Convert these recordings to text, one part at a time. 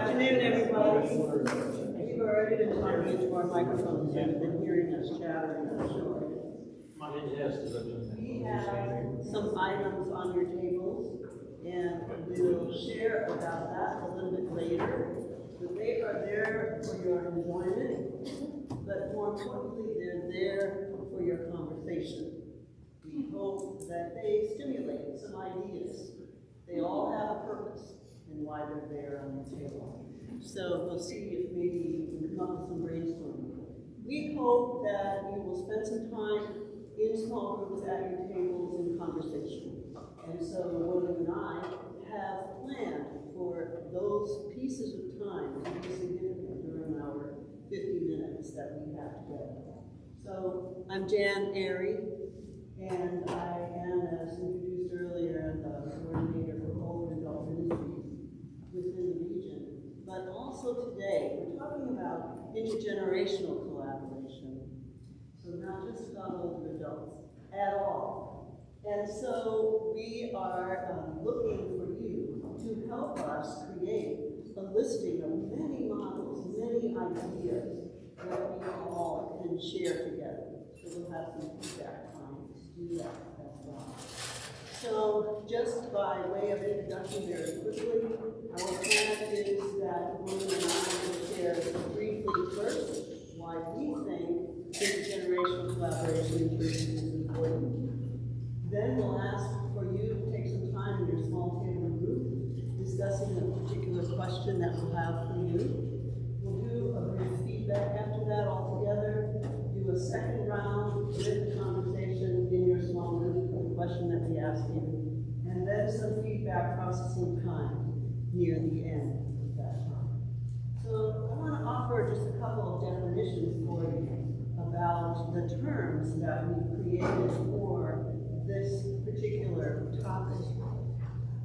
afternoon, everybody. We've already been talking into our microphones and you've been hearing us chattering, I'm sure. We have some items on your tables, and we'll share about that a little bit later. But they are there for your enjoyment, but more importantly, they're there for your conversation. We hope that they stimulate some ideas. They all have a purpose and why they're there on the table. So we'll see if maybe we can come up with some brainstorming. We hope that you will spend some time in small groups at your tables in conversation. And so William and I have planned for those pieces of time to be significant during our 50 minutes that we have together. So I'm Jan Aerie, and I am, as introduced earlier, the coordinator for older adult ministries within the region. But also today, we're talking about intergenerational collaboration. So not just about older adults at all. And so we are looking for you to help us create a listing of many models, many ideas that we all can share together. So we'll have some feedback time to do that as well. So just by way of introduction very quickly, our plan is that William and I will share briefly first why we think intergenerational collaboration in churches is important. Then we'll ask for you to take some time in your small table group discussing a particular question that we'll have for you. We'll do a brief feedback after that all together, do a second round with the conversation in your small group for the question that we asked you, and then some feedback processing time near the end of that time. So I want to offer just a couple of definitions for you about the terms that we've created for this particular topic.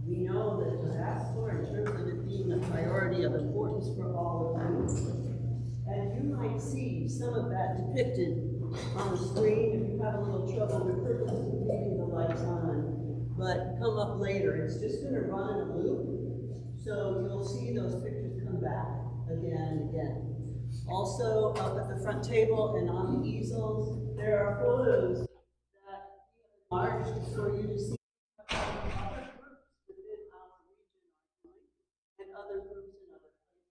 We know that to ask for in terms of it being a priority of importance for all of you. And you might see some of that depicted on the screen if you have a little trouble. We're purposely leaving the lights on, but come up later. It's just going to run in a loop, so you'll see those pictures come back again and again. Also, up at the front table and on the easels, there are photos that we have enlarged for you to see what other groups within our region are doing and other groups in other places.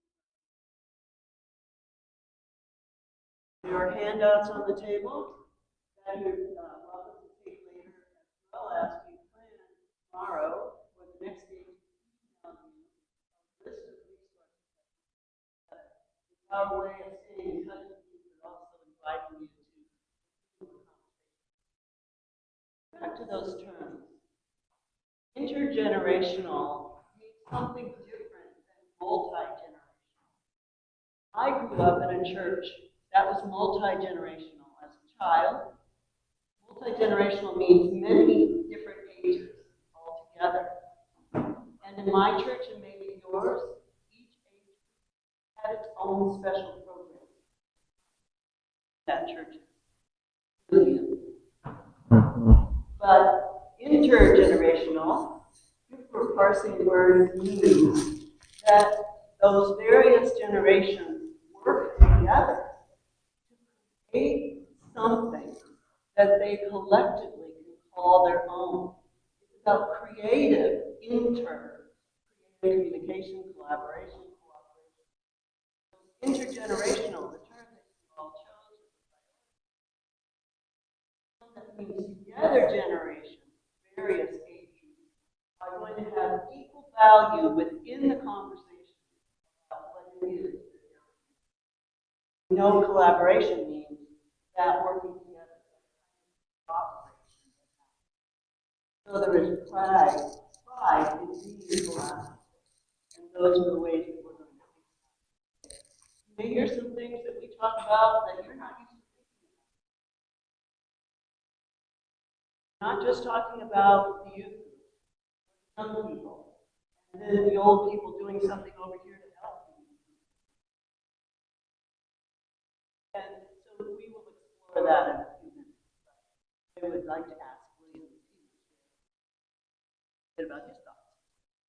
There are handouts on the table that you're welcome to take later, as well as we plan tomorrow or the next day to email you a list of resources. It's our way of staying in touch with you, but also inviting you to a conversation. Back to those terms. Intergenerational means something different than multi-generational. I grew up in a church that was multi-generational as a child. Multi-generational means many different ages altogether. And in my church and maybe yours, each age had its own special program. That church is but intergenerational, if we're parsing words, means that those various generations work together to create something that they collectively can call their own. It's about creative communication, collaboration, cooperation. Intergenerational, the term that you all chose, that means together generations, various ages, are going to have equal value within the conversation about what it is. No collaboration means that working together. So there is pride in being collaborative. And those are the ways that we're going to think. You may hear some things that we talk about that you're not used to thinking about. Not just talking about the youth, young people, and then the old people doing something over here to help you. And so we will explore that in a few minutes. I would like to ask William if he would share a bit about his thoughts.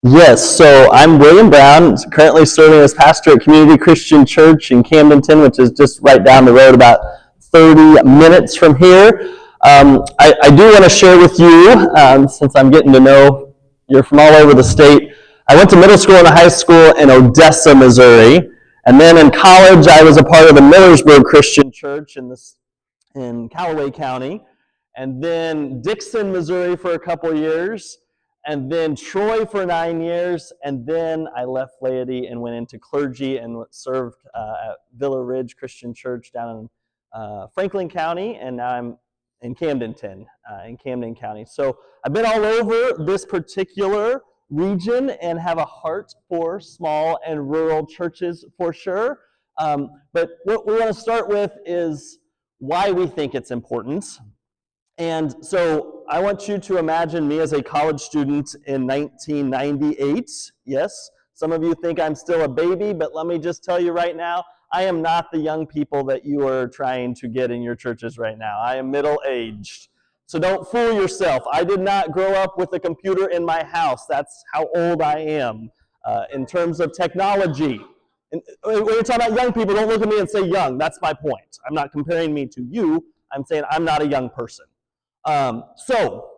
Yes, so I'm William Brown, currently serving as pastor at Community Christian Church in Camdenton, which is just right down the road, about 30 minutes from here. I do want to share with you, since I'm getting to know you're from all over the state, I went to middle school and high school in Odessa, Missouri, and then in college I was a part of the Millersburg Christian Church in Callaway County, and then Dixon, Missouri for a couple years, and then Troy for 9 years, and then I left laity and went into clergy and served at Villa Ridge Christian Church down in Franklin County, and now I'm in Camdenton, in Camden County. So I've been all over this particular region and have a heart for small and rural churches for sure. But what we want to start with is why we think it's important. And so I want you to imagine me as a college student in 1998. Yes, some of you think I'm still a baby, but let me just tell you right now, I am not the young people that you are trying to get in your churches right now. I am middle-aged. So don't fool yourself. I did not grow up with a computer in my house. That's how old I am in terms of technology. And when you're talking about young people, don't look at me and say young. That's my point. I'm not comparing me to you. I'm saying I'm not a young person. So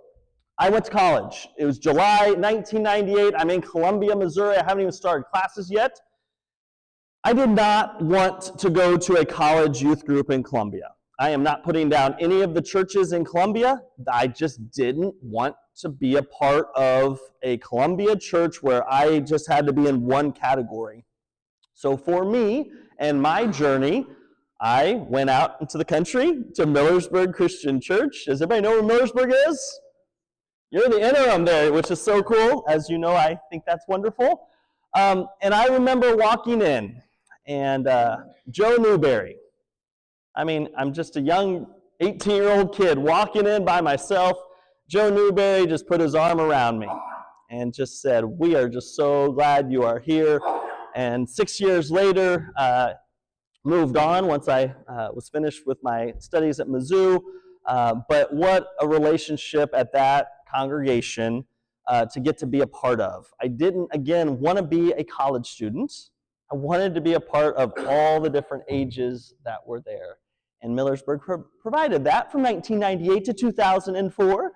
I went to college. It was July 1998. I'm in Columbia, Missouri. I haven't even started classes yet. I did not want to go to a college youth group in Columbia. I am not putting down any of the churches in Columbia. I just didn't want to be a part of a Columbia church where I just had to be in one category. So for me and my journey, I went out into the country to Millersburg Christian Church. Does everybody know where Millersburg is? You're the interim there, which is so cool. As you know, I think that's wonderful. And I remember walking in, and Joe Newberry. I mean, I'm just a young 18-year-old kid walking in by myself. Joe Newberry just put his arm around me and just said, "We are just so glad you are here." And 6 years later, moved on once I was finished with my studies at Mizzou. But what a relationship at that congregation to get to be a part of. I didn't, again, want to be a college student. I wanted to be a part of all the different ages that were there. And Millersburg provided that from 1998 to 2004.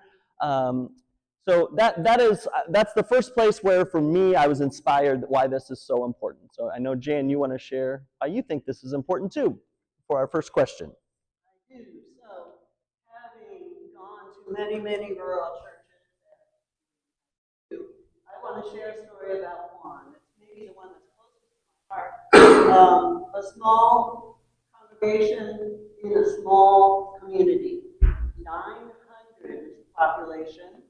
So that's the first place where, for me, I was inspired why this is so important. So I know, Jan, you want to share why you think this is important too for our first question. I do. So, having gone to many, many rural churches, I want to share a story about one. It's maybe the one that's closest to my heart. A small congregation in a small community, 900 population.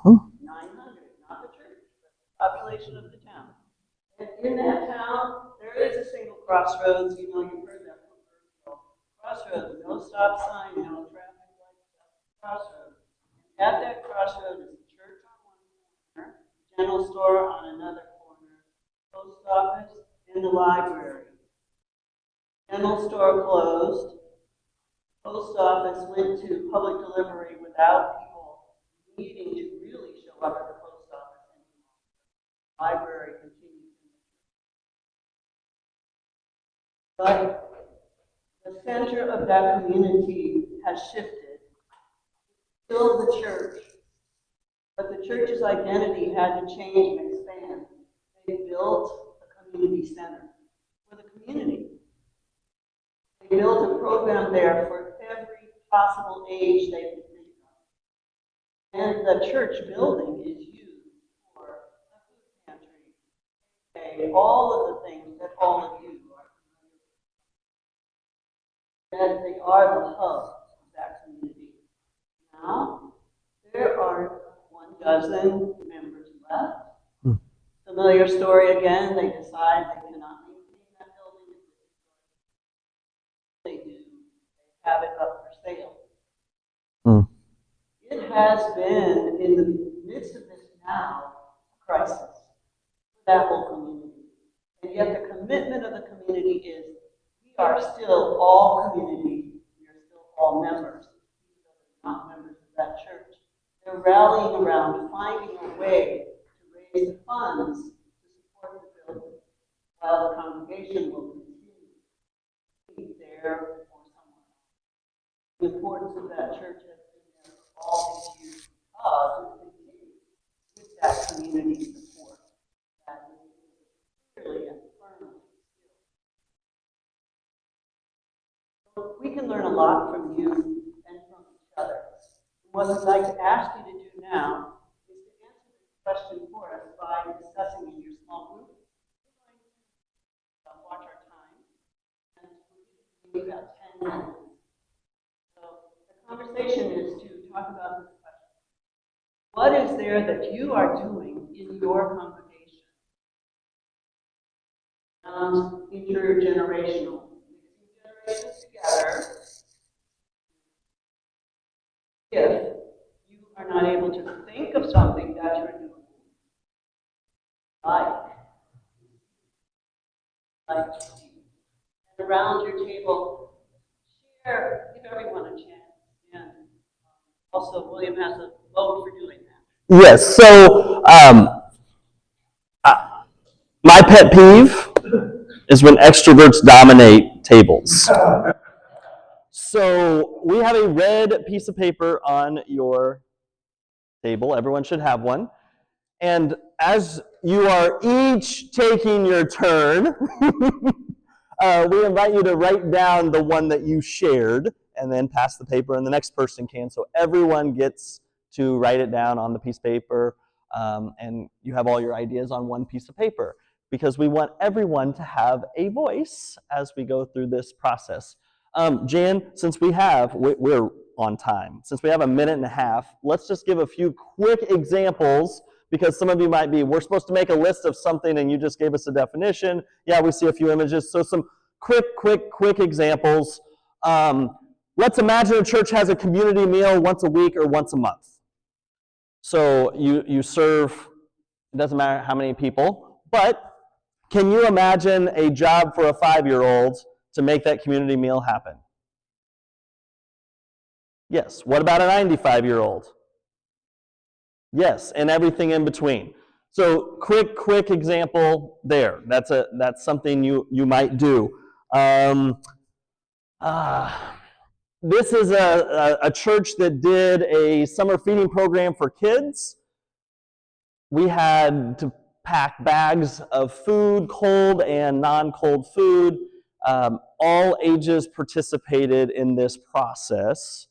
900, not the church, but the population of the town. And in that town, there is a single crossroads. You know, you've heard that from crossroads, no stop sign, no traffic lights, crossroads. At that crossroads is a church on one corner, general store on another corner, post office, and the library. General store closed. Post office went to public delivery without people needing to really show up at the post office anymore. Library continues. But the center of that community has shifted. Still the church, but the church's identity had to change and expand. They built a community center for the community. They built a program there for every possible age they could think of. And the church building is used for a food pantry, all of the things that all of you are familiar with. That they are the hub of that community. Now, there are 12 members left. Familiar story again, they decide they cannot maintain that building. They do, they have it up for sale. It has been, in the midst of this now, a crisis for that whole community. And yet the commitment of the community is, we are still all community, we are still all members, even though they're not members of that church. They're rallying around, finding a way to raise the funds to support the building, while the congregation will continue to be there for someone else. The importance of that church has been there for all these years because it continues with that community support that is clearly and firmly still. We can learn a lot from you and from each other. What I'd like to ask you to do now is to answer this question for us by discussing in your small group. We're going to watch our time, and we'll give about 10 minutes. So the conversation is to talk about this question. What is there that you are doing in your congregation? Intergenerational. Generations together. If you are not able to think of something that you're doing, like and around your table, share, give everyone a chance. And also, William has a vote for doing that. Yes, so my pet peeve is when extroverts dominate tables. So we have a red piece of paper on your table. Everyone should have one. And as you are each taking your turn, we invite you to write down the one that you shared and then pass the paper, and the next person can. So everyone gets to write it down on the piece of paper, and you have all your ideas on one piece of paper, because we want everyone to have a voice as we go through this process. Jan, since we're on time, since we have a minute and a half, let's just give a few quick examples, because some of you might be, we're supposed to make a list of something and you just gave us a definition. Yeah, we see a few images. So some quick examples. Let's imagine a church has a community meal once a week or once a month. So you serve, it doesn't matter how many people, but can you imagine a job for a 5-year-old to make that community meal happen? Yes. What about a 95-year-old? Yes, and everything in between. So quick example there. That's something you might do. This is a church that did a summer feeding program for kids. We had to pack bags of food, cold and non-cold food. All ages participated in this process.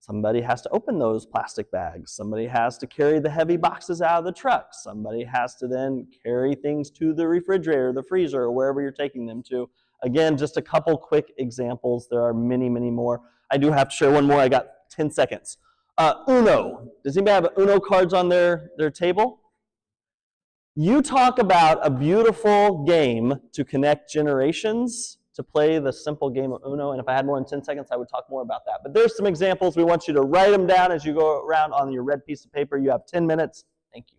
Somebody has to open those plastic bags. Somebody has to carry the heavy boxes out of the truck. Somebody has to then carry things to the refrigerator, the freezer, or wherever you're taking them to. Again, just a couple quick examples. There are many more. I do have to share one more. I got 10 seconds. Uno. Does anybody have Uno cards on their table? You talk about a beautiful game to connect generations, to play the simple game of Uno, and if I had more than 10 seconds, I would talk more about that. But there's some examples. We want you to write them down as you go around on your red piece of paper. You have 10 minutes. Thank you.